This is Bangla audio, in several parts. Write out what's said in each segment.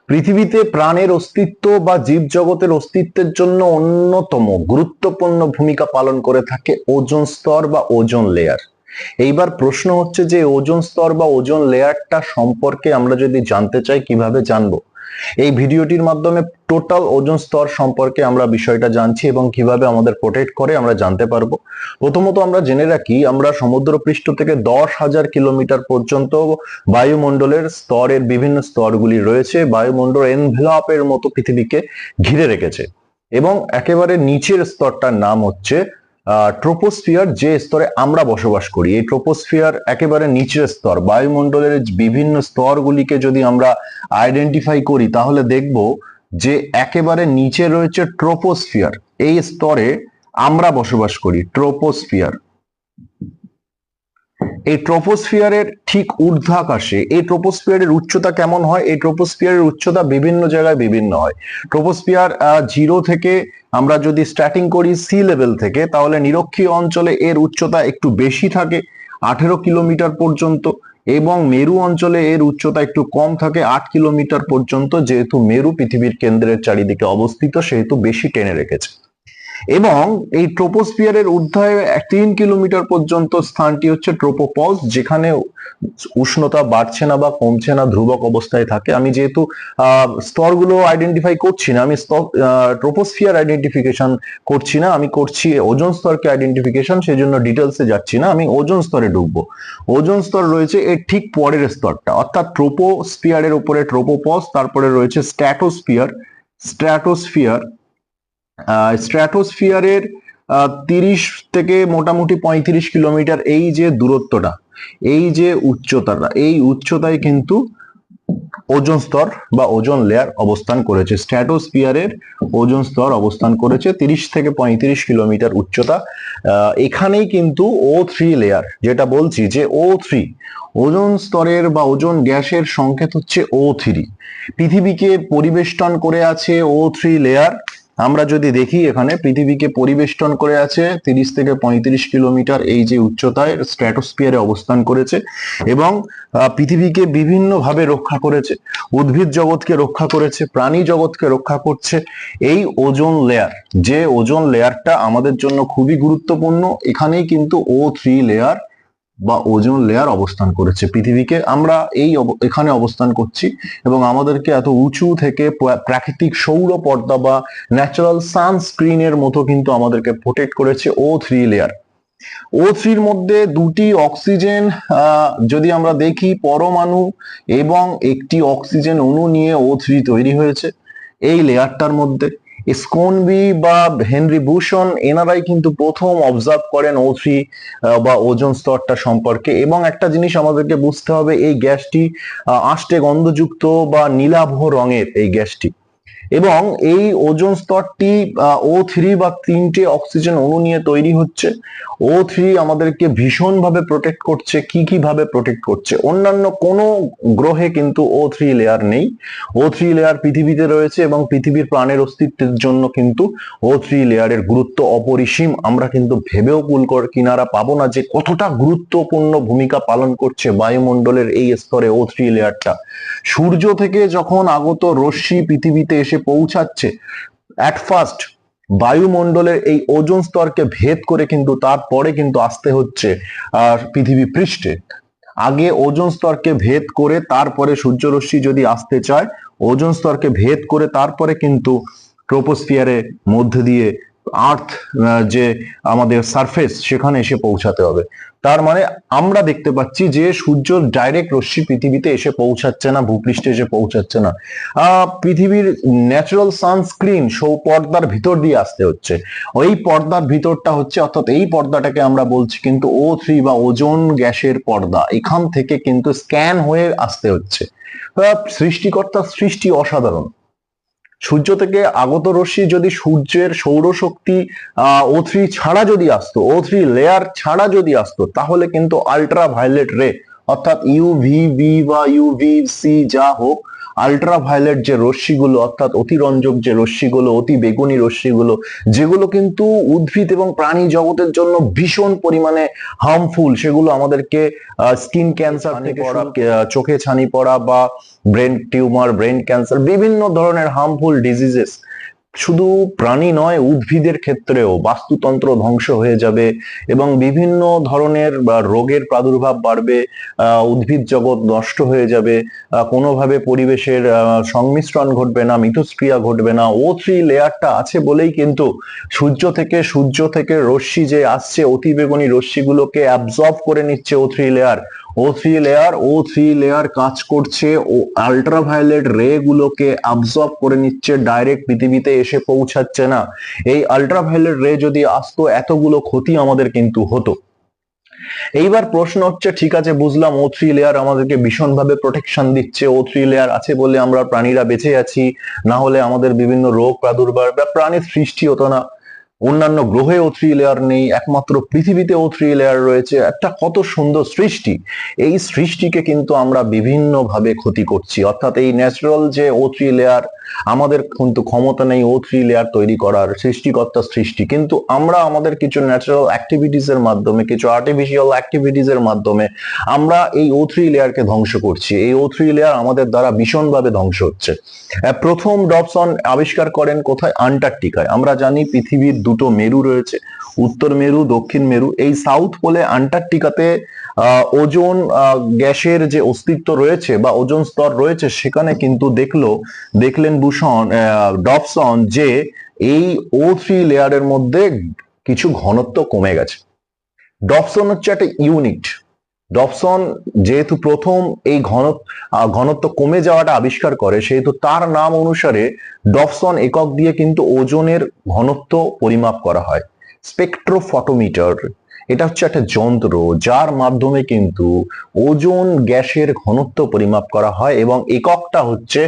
পৃথিবীতে প্রাণের অস্তিত্ব বা জীবজগতের অস্তিত্বের জন্য অন্যতম গুরুত্বপূর্ণ ভূমিকা পালন করে থাকে ওজোন স্তর বা ওজোন লেয়ার। এইবার প্রশ্ন হচ্ছে যে ওজোন স্তর বা ওজোন লেয়ারটা সম্পর্কে আমরা যদি জানতে চাই কিভাবে জানবো? এই ভিডিওটির মাধ্যমে টোটাল ওজোন স্তর সম্পর্কে আমরা বিষয়টা জানছি এবং কিভাবে আমাদের প্রোটেক্ট করে আমরা জানতে পারবো। প্রথমত আমরা জেনে রাখি, আমরা সমুদ্রপৃষ্ঠ থেকে 10,000 কিলোমিটার পর্যন্ত বায়ুমণ্ডলের স্তরের বিভিন্ন স্তরগুলি রয়েছে। বায়ুমণ্ডল এনভেলপের মতো পৃথিবীকে ঘিরে রেখেছে এবং একেবারে নিচের স্তরটার নাম হচ্ছে ট্রোপোস্ফিয়ার, যে স্তরে আমরা বসবাস করি। এই ট্রোপোস্ফিয়ার একেবারে নিচের স্তর। বায়ুমণ্ডলের বিভিন্ন স্তরগুলিকে যদি আমরা আইডেন্টিফাই করি তাহলে দেখব যে একেবারে নিচে রয়েছে ট্রোপোস্ফিয়ার। এই স্তরে আমরা বসবাস করি, ট্রোপোস্ফিয়ার। এই ট্রোপোস্ফিয়ারের ঠিক ঊর্ধ্বাকাশে এই ট্রোপোস্ফিয়ারের উচ্চতা কেমন হয়? এই ট্রোপোস্ফিয়ারের উচ্চতা বিভিন্ন জায়গায় বিভিন্ন হয়। ট্রোপোস্ফিয়ার জিরো থেকে আমরা যদি স্টার্টিং করি সি লেভেল থেকে, তাহলে নিরক্ষীয় অঞ্চলে এর উচ্চতা একটু বেশি থাকে, 18 কিলোমিটার পর্যন্ত, এবং মেরু অঞ্চলে এর উচ্চতা একটু কম থাকে, 8 কিলোমিটার পর্যন্ত। যেহেতু মেরু পৃথিবীর কেন্দ্রের চারিদিকে অবস্থিত সেহেতু বেশি টেনে রেখেছে। এবং এই ট্রোপোস্ফিয়ারের ঊর্ধ্বে 3 কিলোমিটার পর্যন্ত স্থানটি হচ্ছে ট্রোপোপজ, যেখানে উষ্ণতা বাড়ছে না বা কমছে না, ধ্রুবক অবস্থায় থাকে। আমি যেহেতু স্তরগুলো আইডেন্টিফাই করছি না, আমি ট্রোপোস্ফিয়ার আইডেন্টিফিকেশন করছি না, আমি করছি ওজোন স্তরকে আইডেন্টিফিকেশন। সেই জন্য ডিটেলসে যাচ্ছি না, আমি ওজোন স্তরে ঢুকবো। ওজোন স্তর রয়েছে এর ঠিক পরের স্তরটা, অর্থাৎ ট্রোপোস্ফিয়ারের উপরে ট্রোপোপজ, তারপরে রয়েছে স্ট্র্যাটোস্ফিয়ার। স্ট্র্যাটোস্ফিয়ার স্ট্র্যাটোস্ফিয়ারের 30 থেকে মোটামুটি 35 কিলোমিটার এই যে দূরত্বটা, এই যে উচ্চতাটা, এই উচ্চতায় কিন্তু ওজোন স্তর বা ওজোন লেয়ার অবস্থান করেছে। স্ট্র্যাটোস্ফিয়ারের ওজোন স্তর অবস্থান করেছে 30 থেকে 35 কিলোমিটার উচ্চতা। এখানেই কিন্তু O3 লেয়ার, যেটা বলছি যে O3 ওজোন স্তরের বা ওজোন গ্যাসের সংকেত হচ্ছে O3। পৃথিবীকে পরিবেষ্টন করে আছে O3 লেয়ার। আমরা যদি দেখি এখানে পৃথিবীকে পরিবেষ্টন করে আছে 30 থেকে 35 কিলোমিটার এই যে উচ্চতায় স্ট্র্যাটোস্ফিয়ারে অবস্থান করেছে এবং পৃথিবীকে বিভিন্ন ভাবে রক্ষা করেছে। উদ্ভিদ জগৎকে রক্ষা করেছে, প্রাণী জগৎকে রক্ষা করছে এই ওজোন লেয়ার। যে ওজোন লেয়ারটা আমাদের জন্য খুবই গুরুত্বপূর্ণ, এখানেই কিন্তু O3 লেয়ার বা ওজোন লেয়ার অবস্থান করেছে। পৃথিবীকে আমরা এখানে অবস্থান করছি এবং আমাদেরকে এত উঁচু থেকে প্রাকৃতিক সৌর পর্দা বা ন্যাচারাল সানস্ক্রিনের মতো কিন্তু আমাদেরকে প্রোটেক্ট করেছে O3 লেয়ার। O3-র মধ্যে দুটি অক্সিজেন যদি আমরা দেখি পরমাণু এবং একটি অক্সিজেন অণু নিয়ে O3 তৈরি হয়েছে এই লেয়ারটার মধ্যে। স্কোনবি বা হেনরি বুশন এনারাই কিন্তু প্রথম অবজার্ভ করেন O3 বা ওজোন স্তরটা সম্পর্কে। এবং একটা জিনিস আমাদেরকে বুঝতে হবে, এই গ্যাসটি আষ্টে গন্ধযুক্ত বা নীলাভ রঙের এই গ্যাসটি, এবং এই ওজোন স্তরটি O3 বা 3টে অক্সিজেন অণু নিয়ে তৈরি হচ্ছে। O3 আমাদেরকে ভীষণ ভাবে প্রোটেক্ট করছে। কি কি ভাবে প্রোটেক্ট করছে? অন্যান্য কোনো গ্রহে কিন্তু O3 লেয়ার নেই। O3 লেয়ার পৃথিবীতে রয়েছে এবং পৃথিবীর প্রাণের অস্তিত্বের জন্য কিন্তু O3 লেয়ারের গুরুত্ব অপরিসীম। আমরা কিন্তু ভেবেও কুল কিনারা পাবো না যে কতটা গুরুত্বপূর্ণ ভূমিকা পালন করছে বায়ুমণ্ডলের এই স্তরে O3 লেয়ারটা। সূর্য থেকে যখন আগত রশ্মি পৃথিবীতে এসে পৌঁছাচ্ছে, অ্যাট ফার্স্ট বায়ুমণ্ডলের এই ওজোন স্তরকে ভেদ করে কিন্তু তারপরে কিন্তু আসতে হচ্ছে পৃথিবী পৃষ্ঠে। আগে ওজোন স্তরকে ভেদ করে তারপরে সূর্যরশ্মি যদি আসতে চায়, ওজোন স্তরকে ভেদ করে তারপরে কিন্তু ট্রোপোস্ফিয়ারের মধ্যে দিয়ে আর্থ যে আমাদের সারফেস সেখানে এসে পৌঁছাতে হবে। তার মানে আমরা দেখতে পাচ্ছি যে সূর্য ডাইরেক্ট রশ্মি পৃথিবীতে এসে পৌঁছাচ্ছে না, ভূপৃষ্ঠে এসে পৌঁছাচ্ছে না। পৃথিবীর ন্যাচারাল সানস্ক্রিন পর্দার ভিতর দিয়ে আসতে হচ্ছে। ওই পর্দার ভিতরটা হচ্ছে, অর্থাৎ এই পর্দাটাকে আমরা বলছি কিন্তু O3 বা ওজোন গ্যাসের পর্দা। এখান থেকে কিন্তু স্ক্যান হয়ে আসতে হচ্ছে। সৃষ্টিকর্তার সৃষ্টি অসাধারণ। সূর্য থেকে আগত রশ্মি যদি সূর্যের সৌরশক্তি O3 ছাড়া যদি আসতো, O3 লেয়ার ছাড়া যদি আসতো, তাহলে কিন্তু আল্ট্রা ভায়োলেট রে অর্থাৎ UVB বা UVC যা হোক, আল্ট্রাভায়োলেট যে রশ্মিগুলো, অর্থাৎ অতিরঞ্জক যে রশ্মিগুলো, অতি বেগুনি রশ্মিগুলো, যেগুলো কিন্তু উদ্ভিদ এবং প্রাণী জগতের জন্য ভীষণ পরিমাণে হার্মফুল, সেগুলো আমাদেরকে স্কিন ক্যান্সার থেকে চোখে ছানি পড়া বা ব্রেন টিউমার, ব্রেন ক্যান্সার, বিভিন্ন ধরনের হার্মফুল ডিজিজেস, শুধু প্রাণী নয় উদ্ভিদের ক্ষেত্রেও বাস্তুতন্ত্র ধ্বংস হয়ে যাবে এবং বিভিন্ন ধরনের রোগের প্রাদুর্ভাব বাড়বে, উদ্ভিদ জগৎ নষ্ট হয়ে যাবে, কোনোভাবে পরিবেশের সংমিশ্রণ ঘটবে না, মিথস্ক্রিয়া ঘটবে না। O3 লেয়ারটা আছে বলেই কিন্তু সূর্য থেকে রশ্মি যে আসছে, অতিবেগুনি রশ্মিগুলোকে অ্যাবজর্ব করে নিচ্ছে O3 লেয়ার কাজ করছে ও আল্ট্রাভায়োলেট রে গুলোকে অ্যাবজর্ব করে নিচ্ছে, ডাইরেক্ট পৃথিবীতে এসে পৌঁছাচ্ছে না। এই আল্ট্রাভায়োলেট রে যদি আসতো, এতগুলো ক্ষতি আমাদের কিন্তু হতো। এইবার প্রশ্ন হচ্ছে, ঠিক আছে বুঝলাম O3 লেয়ার আমাদেরকে ভীষণভাবে প্রোটেকশন দিচ্ছে, O3 লেয়ার আছে বলে আমরা প্রাণীরা বেঁচে আছি, না হলে আমাদের বিভিন্ন রোগ প্রাদুর্ভাব বা প্রাণীর সৃষ্টি হতো না। অন্যান্য গ্রহে O3 লেয়ার নেই, একমাত্র পৃথিবীতে O3 লেয়ার রয়েছে। একটা কত সুন্দর সৃষ্টি, এই সৃষ্টিকে কিন্তু আমরা বিভিন্ন ভাবে ক্ষতি করছি। অর্থাৎ এই ন্যাচারাল যে O3 লেয়ার, আমাদের কিন্তু ক্ষমতা নেই O3 লেয়ার তৈরি করার, সৃষ্টিকর্তার সৃষ্টি, কিন্তু আমরা আমাদের কিছু ন্যাচারাল অ্যাক্টিভিটিস এর মাধ্যমে, কিছু আর্টিফিশিয়াল অ্যাক্টিভিটিস এর মাধ্যমে আমরা এই O3 লেয়ারকে ধ্বংস করছি। এই O3 লেয়ার আমাদের দ্বারা ভীষণভাবে ধ্বংস হচ্ছে। প্রথম ডবসন আবিষ্কার করেন কোথায়? আন্টার্কটিকায়। আমরা জানি পৃথিবীর দুটো মেরু রয়েছে, উত্তর মেরু, দক্ষিণ মেরু। এই সাউথ পোলে আন্টার্কটিকাতে ওজোন গ্যাসের যে অস্তিত্ব রয়েছে বা ওজোন স্তর রয়েছে, সেখানে কিন্তু দেখলেন ডবসন যে এই O3 লেয়ারের মধ্যে কিছু ঘনত্ব কমে গেছে। ডবসন হচ্ছে একটা ইউনিট। ডবসন যেহেতু প্রথম এই ঘনত্ব কমে যাওয়াটা আবিষ্কার করে, সেহেতু তার নাম অনুসারে ডবসন একক দিয়ে কিন্তু ওজনের ঘনত্ব পরিমাপ করা হয়। স্পেকট্রোফটোমিটার, এটা হচ্ছে একটা যন্ত্র যার মাধ্যমে কিন্তু ওজোন গ্যাসের ঘনত্ব পরিমাপ করা হয় এবং এককটা হচ্ছে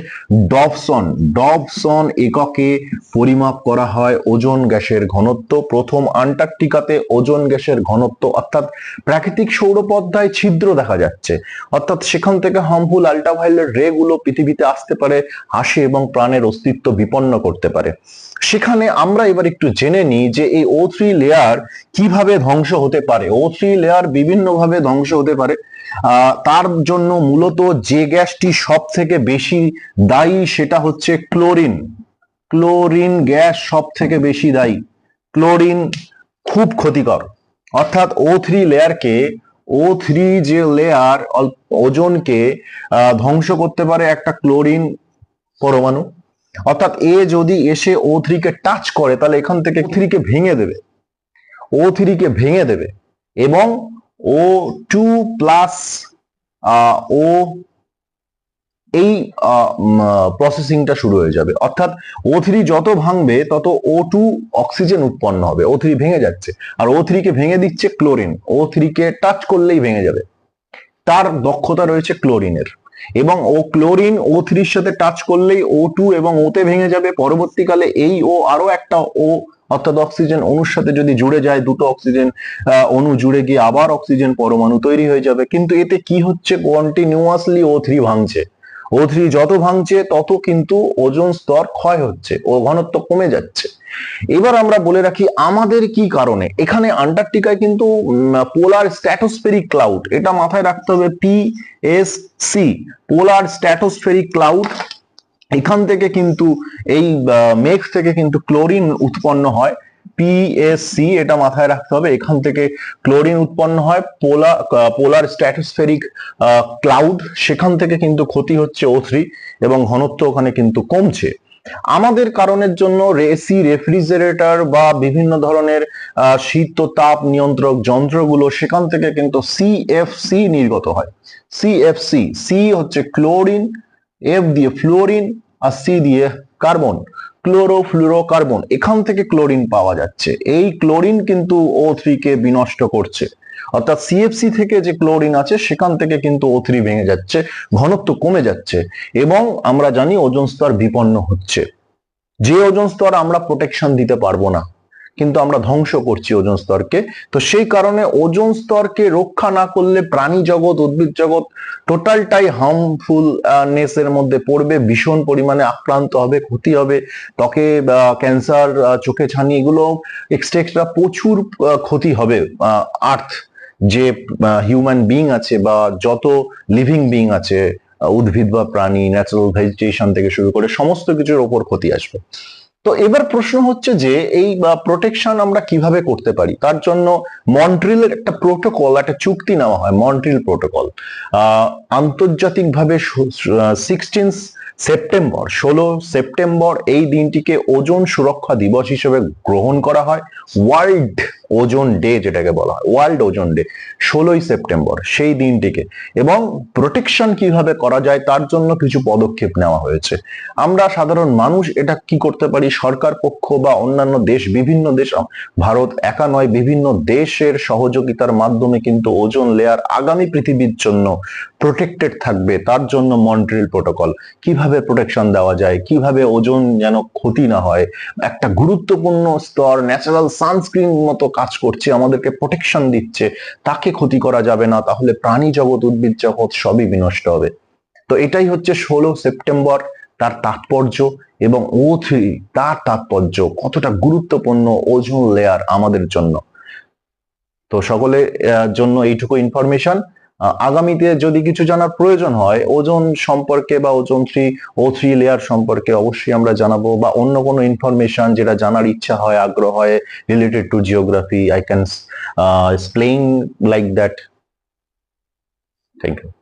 ডবসন। ডবসন এককে পরিমাপ করা হয় ওজোন গ্যাসের ঘনত্ব। প্রথম আন্টার্কটিকাতে ওজোন গ্যাসের ঘনত্ব, অর্থাৎ প্রাকৃতিক সৌরপদ্মায় ছিদ্র দেখা যাচ্ছে, অর্থাৎ সেখান থেকে হার্মফুল আল্ট্রাভায়োলেট রে গুলো পৃথিবীতে আসতে পারে, আসে এবং প্রাণের অস্তিত্ব বিপন্ন করতে পারে। সেখানে আমরা এবার একটু জেনে নিই যে এই O3 লেয়ার কিভাবে ধ্বংস হতে পারে। O3 লেয়ার বিভিন্ন ভাবে ধ্বংস হতে পারে। তার জন্য মূলত যে গ্যাসটি সব থেকে বেশি দায়ী সেটা হচ্ছে ক্লোরিন। ক্লোরিন গ্যাস সব থেকে বেশি দায়ী। ক্লোরিন খুব ক্ষতিকর, অর্থাৎ O3 লেয়ারকে, O3 যে লেয়ার ওজোনকে ধ্বংস করতে পারে একটা ক্লোরিন পরমাণু। অর্থাৎ এ যদি এসে O3 কে টাচ করে, তাহলে এখান থেকে O3 কে ভেঙে দেবে এবং O2 প্লাস ও এই প্রসেসিংটা শুরু হয়ে যাবে। অর্থাৎ O3 যত ভাঙবে তত O2 অক্সিজেন উৎপন্ন হবে। O3 ভেঙে যাচ্ছে আর O3 কে ভেঙে দিচ্ছে ক্লোরিন। O3 কে টাচ করলেই ভেঙে যাবে। তার দক্ষতা রয়েছে ক্লোরিনের, এবং ক্লোরিন O3 এর সাথে টাচ করলেই O2 এবং ওতে ভেঙে যাবে। পরবর্তীকালে এই আরো একটা অর্থাৎ অক্সিজেন অণুর সাথে যদি জুড়ে যায়, দুটো অক্সিজেন অণু জুড়ে গিয়ে আবার অক্সিজেন পরমাণু তৈরি হয়ে যাবে। কিন্তু এতে কি হচ্ছে? কন্টিনিউয়াসলি O3 ভাঙছে। O3 যত ভাঙছে তত কিন্তু ওজোন স্তর ক্ষয় হচ্ছে ও ঘনত্ব কমে যাচ্ছে। এবার আমরা বলে রাখি আমাদের কি কারণে। এখানে আন্টার্কটিকায় কিন্তু পোলার স্ট্র্যাটোস্ফেরিক ক্লাউড, এটা মাথায় রাখতে হবে, PSC, পোলার স্ট্র্যাটোস্ফেরিক ক্লাউড। এখান থেকে কিন্তু এই মেঘ থেকে কিন্তু ক্লোরিন উৎপন্ন হয়। PSC, এটা মাথায় রাখতে হবে, এখান থেকে ক্লোরিন উৎপন্ন হয়। পোলার স্ট্র্যাটোস্ফেরিক ক্লাউড, সেখান থেকে কিন্তু ক্ষতি হচ্ছে O3 এবং ঘনত্ব ওখানে কিন্তু কমছে। আমাদের কারণের জন্য এসি, রেফ্রিজারেটর বা বিভিন্ন ধরনের শীত ও তাপ নিয়ন্ত্রক যন্ত্রগুলো, সেখান থেকে কিন্তু CFC নির্গত হয়। CFC, সি হচ্ছে ক্লোরিন, F দিয়ে ফ্লোরিন আর C দিয়ে কার্বন, ক্লোরোফ্লুরোকার্বন। এখান থেকে ক্লোরিন পাওয়া যাচ্ছে। এই ক্লোরিন কিন্তু O3 কে বিনষ্ট করছে। অর্থাৎ CFC থেকে যে ক্লোরিন আছে সেখান থেকে কিন্তু O3 ভেঙে যাচ্ছে, ঘনত্ব কমে যাচ্ছে এবং আমরা জানি ওজোন স্তর বিপন্ন হচ্ছে। যে ওজোন স্তর আমরা প্রোটেকশন দিতে পারবো না, কিন্তু আমরা ধ্বংস করছি ওজোন স্তরকে। তো সেই কারণে ওজোন স্তরকে রক্ষা না করলে প্রাণী জগৎ, উদ্ভিদ জগৎ টোটালটাই হার্মফুল নেসের মধ্যে পড়বে, ভীষণ পরিমাণে আক্রান্ত হবে, ক্ষতি হবে, ত্বকে ক্যান্সার, চোখে ছানি, এগুলো এক্সট্রা প্রচুর ক্ষতি হবে। আর্থ যে হিউম্যান বিং আছে বা যত লিভিং বিং আছে, উদ্ভিদ বা প্রাণী, ন্যাচারাল ভেজিটেশন থেকে শুরু করে সমস্ত কিছুর ওপর ক্ষতি আসবে। তো এবার প্রশ্ন হচ্ছে যে এই প্রোটেকশন আমরা কিভাবে করতে পারি। তার জন্য মন্ট্রিলের একটা প্রোটোকল, একটা চুক্তি নেওয়া হয়, মন্ট্রিল প্রোটোকল। আন্তর্জাতিকভাবে 16 সেপ্টেম্বর এই দিনটিকে ওজোন সুরক্ষা দিবস হিসেবে গ্রহণ করা হয়। ওয়ার্ল্ড ওজোন ডে যেটাকে বলা হয়, ওয়ার্ল্ড ওজোন ডে 16 সেপ্টেম্বর সেই দিনটিকে। এবং প্রোটেকশন কিভাবে করা যায় তার জন্য কিছু পদক্ষেপ নেওয়া হয়েছে। আমরা সাধারণ মানুষ এটা কি করতে পারি, সরকার পক্ষ বা অন্যান্য দেশ, বিভিন্ন দেশ, ভারত একা নয়, বিভিন্ন দেশের সহযোগিতার মাধ্যমে কিন্তু ওজোন লেয়ার আগামী পৃথিবীর জন্য প্রোটেক্টেড থাকবে। তার জন্য মন্ট্রিল প্রোটোকল, কিভাবে প্রোটেকশন দেওয়া যায়, কিভাবে ওজোন যেন ক্ষতি না হয়, একটা গুরুত্বপূর্ণ স্তর, ন্যাচারাল সানস্ক্রিন মতো কাজ করছে, আমাদেরকে প্রোটেকশন দিচ্ছে, তাকে ক্ষতি করা যাবে না, তাহলে প্রাণী জগৎ, উদ্ভিদ জগৎ সবই বিনষ্ট হবে। তো এটাই হচ্ছে 16 সেপ্টেম্বর, তার তাৎপর্য, এবং O3 তার তাৎপর্য, কতটা গুরুত্বপূর্ণ ওজোন লেয়ার আমাদের জন্য। তো সকলে জন্য এইটুকু ইনফরমেশন। আগামীতে যদি কিছু জানার প্রয়োজন হয় ওজোন সম্পর্কে বা O3 লেয়ার সম্পর্কে, অবশ্যই আমরা জানাবো, বা অন্য কোনো ইনফরমেশন যেটা জানার ইচ্ছা হয়, আগ্রহ হয়, related to geography, I can explain like that. Thank you.